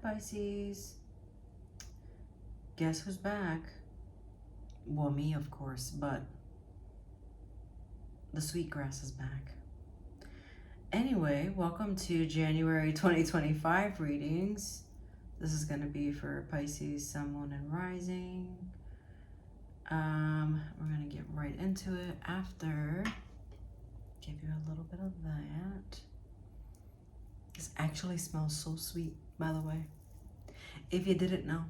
back, Pisces. Guess who's back? Well, me, of course, but the sweetgrass is back. Anyway, welcome to January 2025 readings. This is going to be for Pisces, Sun, Moon, and Rising. We're going to get right into it after. Give you a little bit of that. This actually smells so sweet, by the way, if you didn't know.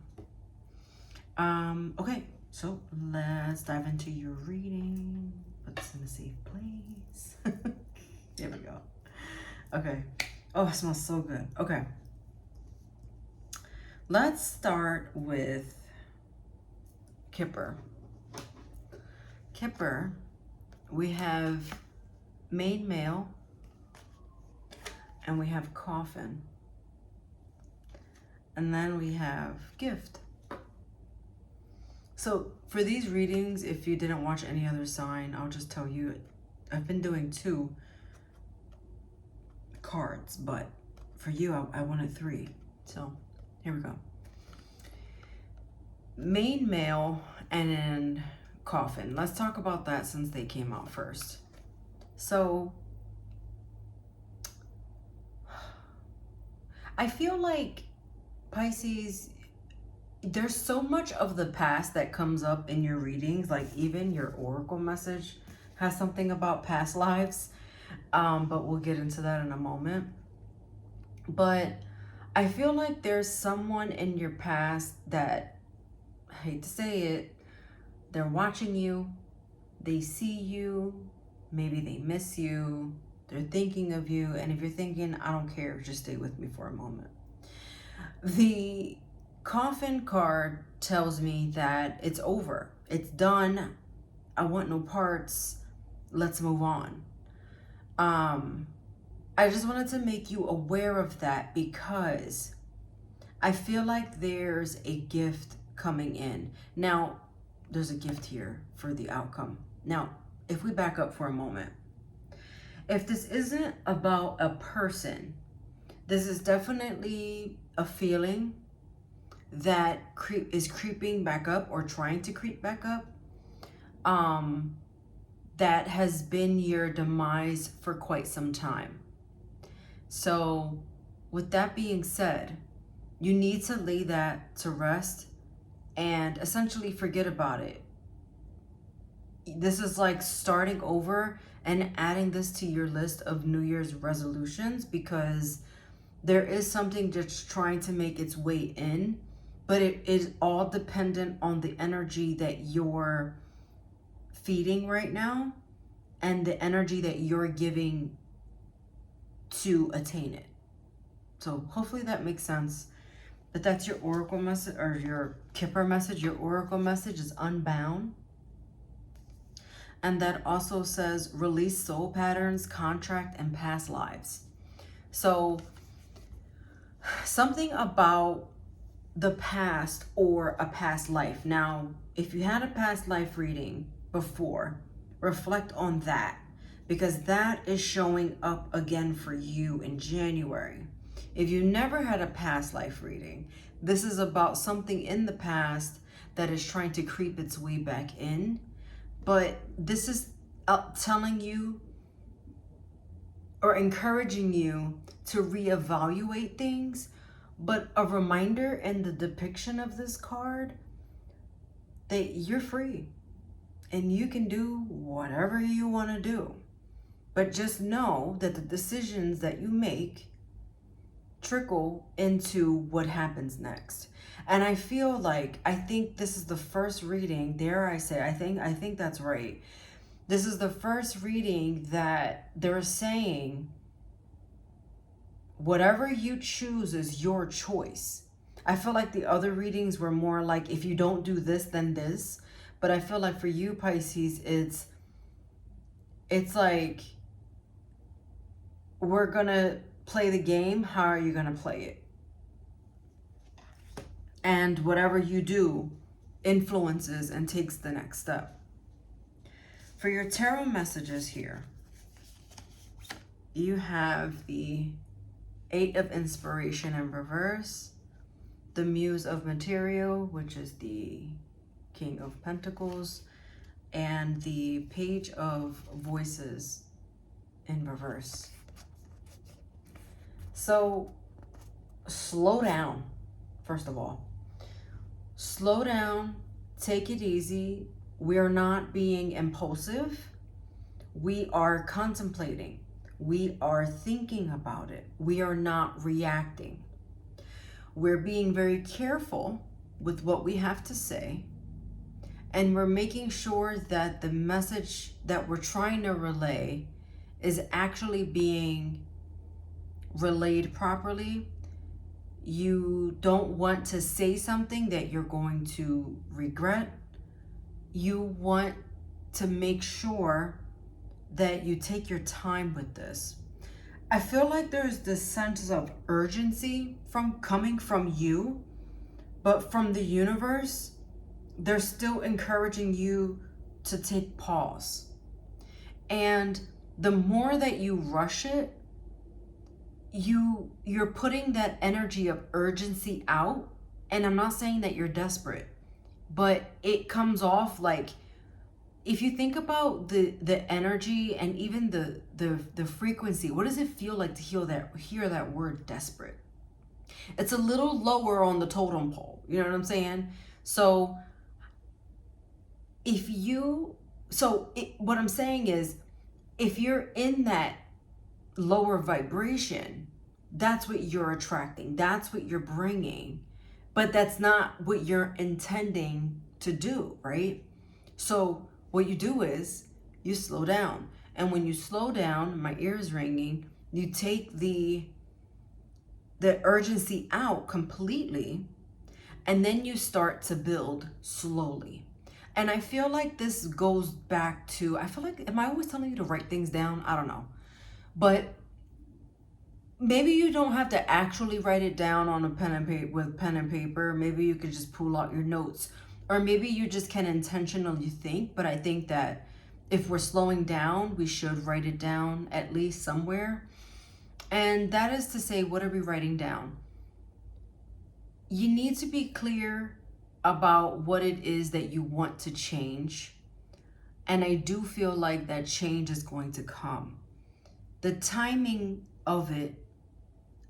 Okay, so let's dive into your reading. Put this in a safe place. There we go. Okay. Oh, it smells so good. Okay. Let's start with Kipper. Kipper, we have main male and we have coffin. And then we have gift. So for these readings, if you didn't watch any other sign, I'll just tell you, I've been doing 2 cards, but for you, I wanted 3. So here we go. Main male and then coffin. Let's talk about that since they came out first. So I feel like Pisces, there's so much of the past that comes up in your readings, like even your oracle message has something about past lives, but we'll get into that in a moment. But I feel like there's someone in your past that, I hate to say it, they're watching you, they see you, maybe they miss you, they're thinking of you, and if you're thinking, I don't care, just stay with me for a moment. The coffin card tells me that it's over, it's done, I want no parts, let's move on. I just wanted to make you aware of that because I feel like there's a gift coming in. Now, there's a gift here for the outcome. Now, if we back up for a moment, if this isn't about a person, this is definitely a feeling that is creeping back up or trying to creep back up, that has been your demise for quite some time. So with that being said, you need to lay that to rest and essentially forget about it. This is like starting over and adding this to your list of New Year's resolutions, because there is something just trying to make its way in, but it is all dependent on the energy that you're feeding right now and the energy that you're giving to attain it. So hopefully that makes sense. But that's your oracle message, or your Kipper message. Your oracle message is unbound. And that also says release soul patterns, contract, and past lives. So something about the past or a past life. Now, if you had a past life reading before, reflect on that, because that is showing up again for you in January. If you never had a past life reading, this is about something in the past that is trying to creep its way back in. But this is telling you or encouraging you to reevaluate things. But a reminder in the depiction of this card that you're free and you can do whatever you want to do. But just know that the decisions that you make trickle into what happens next. And I feel like, I think this is the first reading, dare I say, I think that's right. This is the first reading that they're saying whatever you choose is your choice. I feel like the other readings were more like, if you don't do this, then this. But I feel like for you, Pisces, it's like, we're gonna play the game. How are you gonna play it? And whatever you do influences and takes the next step. For your tarot messages here, you have the 8 of Inspiration in reverse, the Muse of Material, which is the King of Pentacles, and the Page of Voices in reverse. So slow down, first of all. Slow down, take it easy. We are not being impulsive. We are contemplating. We are thinking about it. We are not reacting. We're being very careful with what we have to say. And we're making sure that the message that we're trying to relay is actually being relayed properly. You don't want to say something that you're going to regret. You want to make sure that you take your time with this. I feel like there's this sense of urgency coming from you, but from the universe, they're still encouraging you to take pause. And the more that you rush it, you're putting that energy of urgency out. And I'm not saying that you're desperate, but it comes off like, if you think about the energy and even the frequency, what does it feel like to hear that word desperate? It's a little lower on the totem pole. You know what I'm saying? So what I'm saying is, if you're in that lower vibration, that's what you're attracting. That's what you're bringing. But that's not what you're intending to do, right? So what you do is you slow down. And when you slow down, my ear is ringing, you take the urgency out completely, and then you start to build slowly. And I feel like this goes back to, am I always telling you to write things down? I don't know. But maybe you don't have to actually write it down on a pen and paper. Maybe you could just pull out your notes. Or maybe you just can intentionally think. But I think that if we're slowing down, we should write it down at least somewhere. And that is to say, what are we writing down? You need to be clear about what it is that you want to change. And I do feel like that change is going to come. The timing of it,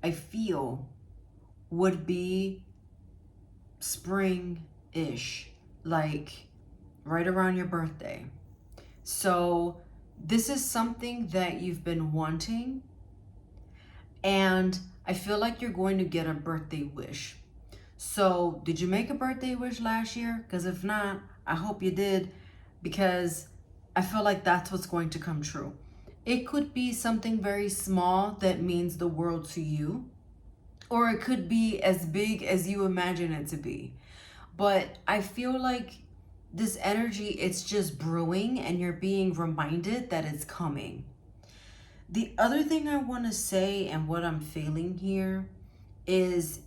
I feel, would be spring-ish, like right around your birthday. So this is something that you've been wanting, and I feel like you're going to get a birthday wish. So did you make a birthday wish last year? Because if not, I hope you did, because I feel like that's what's going to come true. It could be something very small that means the world to you, or it could be as big as you imagine it to be. But I feel like this energy, it's just brewing, and you're being reminded that it's coming. The other thing I want to say, and what I'm feeling here, is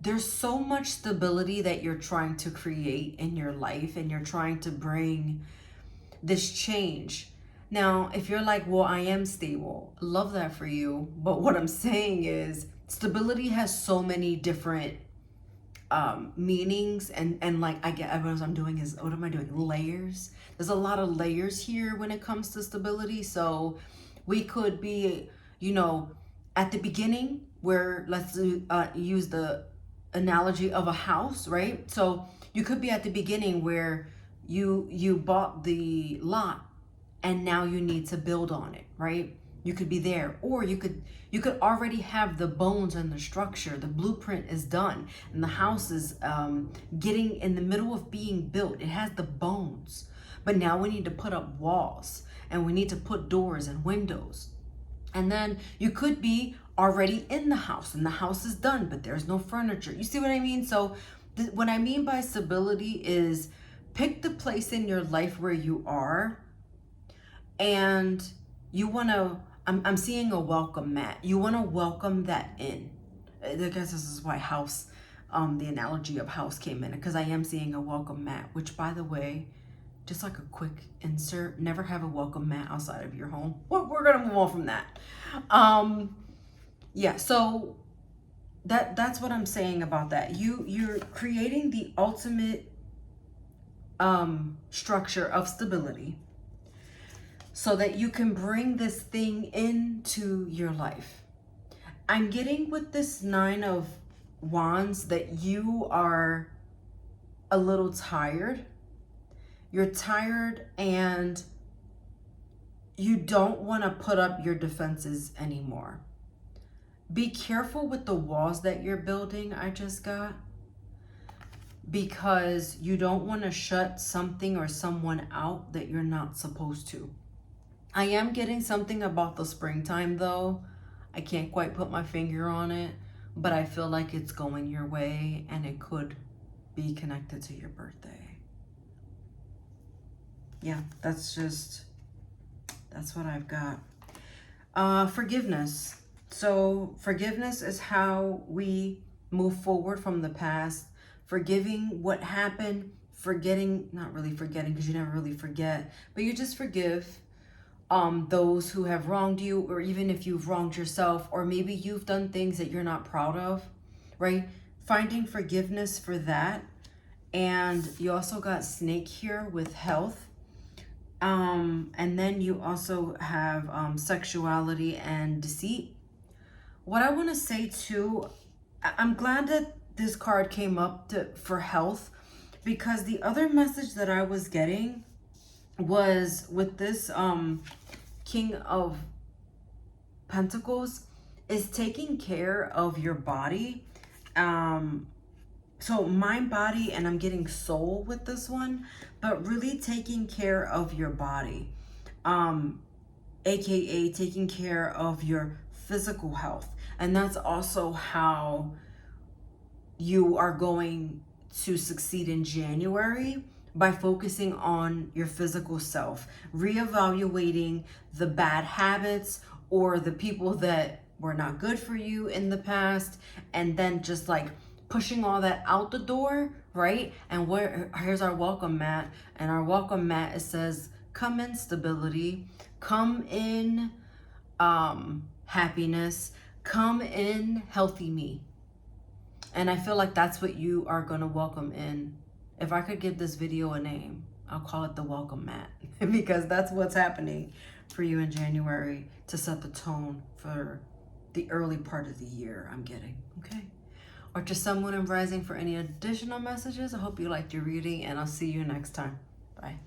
there's so much stability that you're trying to create in your life, and you're trying to bring this change. Now, if you're like, well, I am stable, love that for you. But what I'm saying is, stability has so many different meanings, and like what I'm doing is, what am I doing? Layers. There's a lot of layers here when it comes to stability. So we could be, at the beginning, where let's use the analogy of a house, right? So you could be at the beginning where you bought the lot, and now you need to build on it, right? You could be there, or you could already have the bones and the structure. The blueprint is done, and the house is getting in the middle of being built. It has the bones, but now we need to put up walls, and we need to put doors and windows. And then you could be already in the house, and the house is done, but there's no furniture. You see what I mean? So what I mean by stability is, pick the place in your life where you are, and you want to, I'm seeing a welcome mat. You want to welcome that in. I guess this is why house, the analogy of house came in, because I am seeing a welcome mat, which, by the way, just like a quick insert, never have a welcome mat outside of your home. Well, we're going to move on from that. Yeah, so that's what I'm saying about that. You're creating the ultimate structure of stability so that you can bring this thing into your life. I'm getting with this 9 of Wands that you are a little tired. You're tired and you don't want to put up your defenses anymore. Be careful with the walls that you're building, I just got, because you don't want to shut something or someone out that you're not supposed to. I am getting something about the springtime though. I can't quite put my finger on it, but I feel like it's going your way and it could be connected to your birthday. Yeah, that's what I've got. Forgiveness. So forgiveness is how we move forward from the past, forgiving what happened, forgetting, not really forgetting because you never really forget, but you just forgive those who have wronged you, or even if you've wronged yourself, or maybe you've done things that you're not proud of, right? Finding forgiveness for that. And you also got snake here with health. And then you also have sexuality and deceit. What I want to say too, I'm glad that this card came up for health, because the other message that I was getting was with this King of Pentacles is taking care of your body. So mind, body, and I'm getting soul with this one, but really taking care of your body, aka taking care of your physical health. And that's also how you are going to succeed in January, by focusing on your physical self, reevaluating the bad habits or the people that were not good for you in the past, and then just like pushing all that out the door, right? And here's our welcome mat, and our welcome mat, it says, come in stability, come in happiness, come in healthy me. And I feel like that's what you are going to welcome in. If I could give this video a name, I'll call it the welcome mat, because that's what's happening for you in January to set the tone for the early part of the year, I'm getting, okay? Or to someone in rising for any additional messages. I hope you liked your reading, and I'll see you next time. Bye.